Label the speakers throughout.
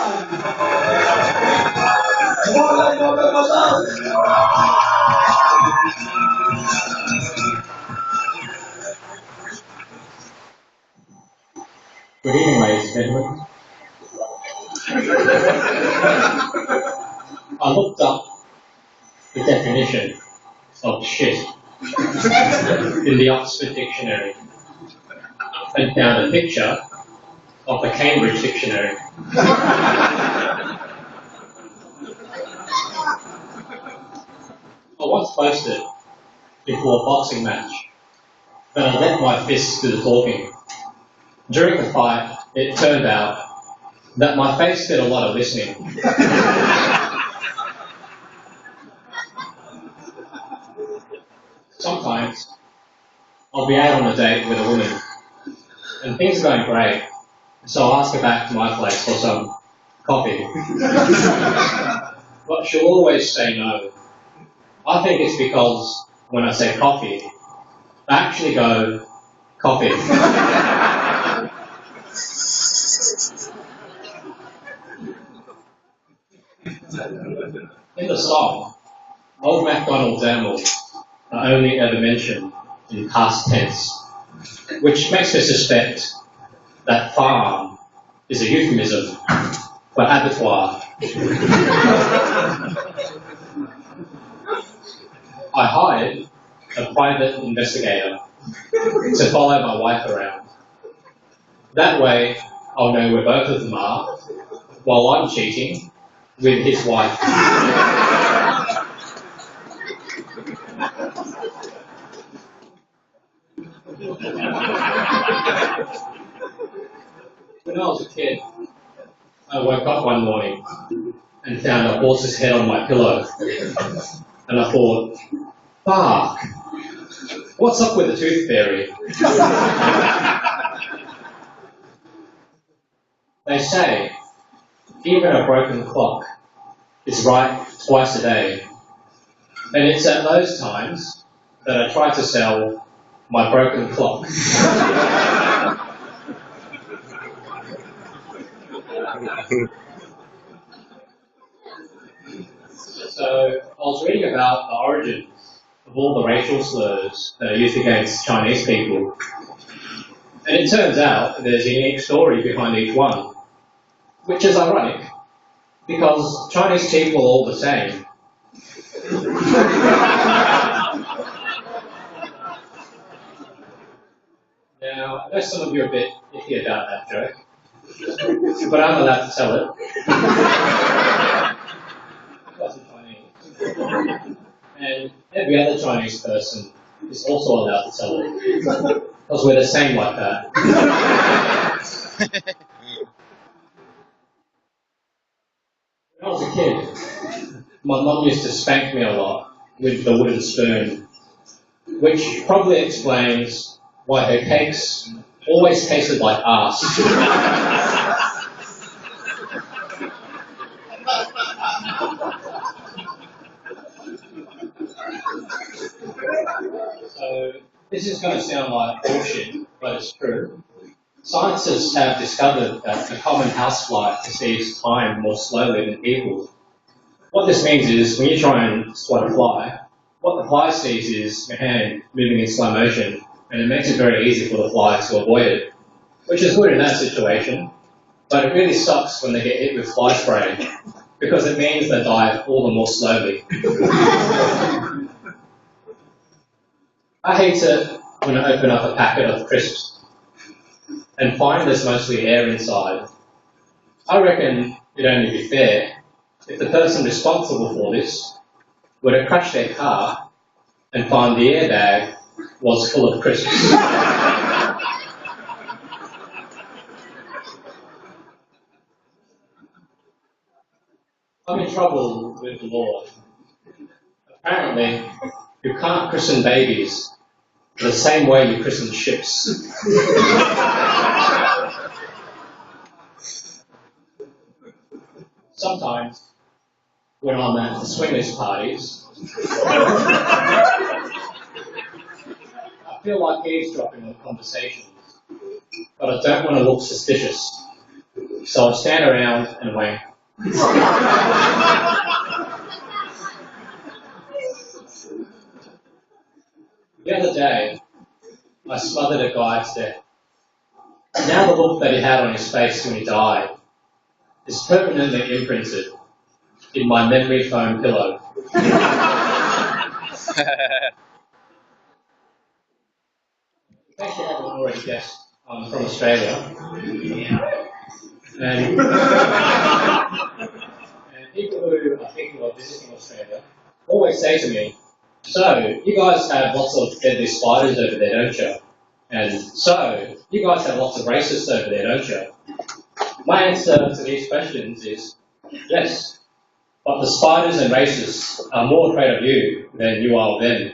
Speaker 1: Good evening, ladies and gentlemen. I looked up the definition of shit in the Oxford Dictionary and found a picture of the Cambridge Dictionary. I once posted before a boxing match that I let my fists do the talking. During the fight, it turned out that my face did a lot of listening. Sometimes I'll be out on a date with a woman and things are going great, so I'll ask her back to my place for some coffee. But she'll always say no. I think it's because when I say coffee, I actually go, coffee. In the song, Old MacDonald's animals are only ever mentioned in past tense, which makes me suspect that farm is a euphemism for abattoir. I hired a private investigator to follow my wife around. That way, I'll know where both of them are while I'm cheating with his wife. When I was a kid, I woke up one morning and found a horse's head on my pillow. And I thought, fuck, what's up with the tooth fairy? They say, even a broken clock is right twice a day. And it's at those times that I try to sell my broken clock. So I was reading about the origins of all the racial slurs that are used against Chinese people. And it turns out there's a unique story behind each one, which is ironic, because Chinese people are all the same. Now, I know some of you are a bit iffy about that joke, but I'm allowed to tell it. It wasn't Chinese. And every other Chinese person is also allowed to tell it, because we're the same like that. When I was a kid, my mum used to spank me a lot with the wooden spoon, which probably explains why her cakes always tasted like arse. So this is going to sound like bullshit, but it's true. Scientists have discovered that the common housefly perceives time more slowly than people. What this means is when you try and swat a fly, what the fly sees is your hand moving in slow motion, and it makes it very easy for the fly to avoid it, which is good in that situation, but it really sucks when they get hit with fly spray, because it means they die all the more slowly. I hate it when I open up a packet of crisps and find there's mostly air inside. I reckon it'd only be fair if the person responsible for this were to crash their car and find the airbag was full of crisps. I'm in trouble with the law. Apparently, you can't christen babies the same way you christen ships. Sometimes, when I'm at the swingers parties, I feel like eavesdropping on conversations, but I don't want to look suspicious. So I stand around and wank. The other day, I smothered a guy to death. Now the look that he had on his face when he died is permanently imprinted in my memory foam pillow. In case you haven't already guessed, I'm from Australia. And people who are thinking of visiting Australia always say to me, so, you guys have lots of deadly spiders over there, don't you? And so, you guys have lots of racists over there, don't you? My answer to these questions is yes, but the spiders and racists are more afraid of you than you are of them.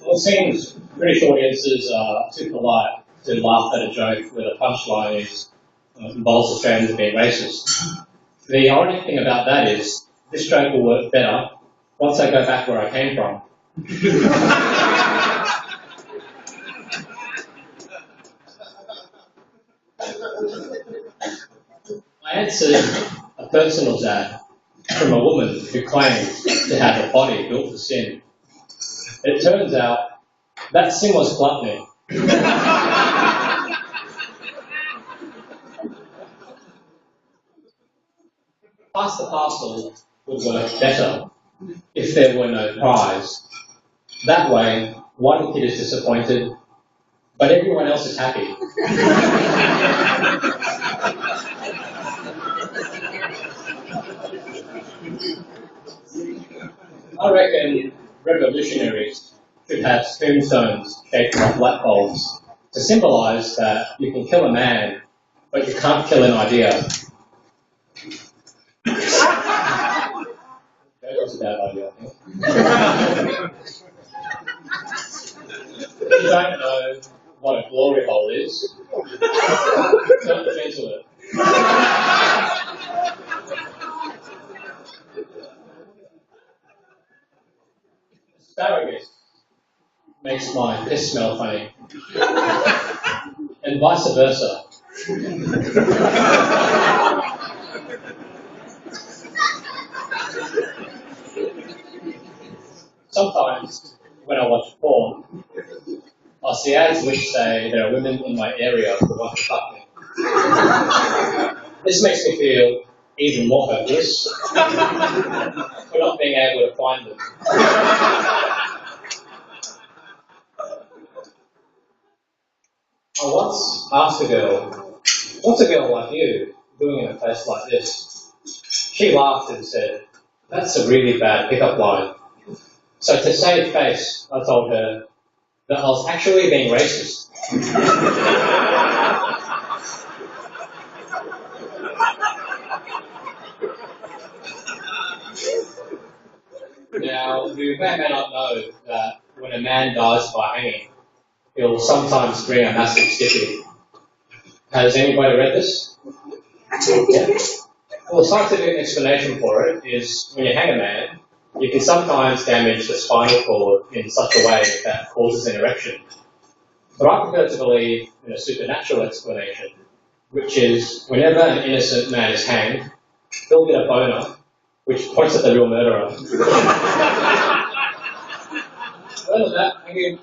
Speaker 1: Well, it seems British audiences are too polite to laugh at a joke where the punchline is involves Australians being racist. The ironic thing about that is this joke will work better once I go back where I came from. I answered a personal ad from a woman who claimed to have a body built for sin. It turns out that sin was gluttony. Pass the parcel would work better if there were no prize. That way, one kid is disappointed, but everyone else is happy. I reckon revolutionaries should have tombstones shaped like light bulbs to symbolise that you can kill a man, but you can't kill an idea. That was a bad idea, I think. If you don't know what a glory hole is, don't look into it. Asparagus makes my piss smell funny, and vice versa. Sometimes, when I watch porn, I see ads which say there are women in my area who want to fuck me. This makes me feel even more hopeless for not being able to find them. I once asked a girl, what's a girl like you doing in a place like this? She laughed and said, that's a really bad pickup line. So to save face, I told her that I was actually being racist. Now, you may or may not know that when a man dies by hanging, he'll sometimes bring a massive stiffy. Has anybody read this? Yeah. Well, the scientific explanation for it is when you hang a man, you can sometimes damage the spinal cord in such a way that causes an erection. But I prefer to believe in a supernatural explanation, which is whenever an innocent man is hanged, he'll get a boner, which points at the real murderer. Well, that, thank you.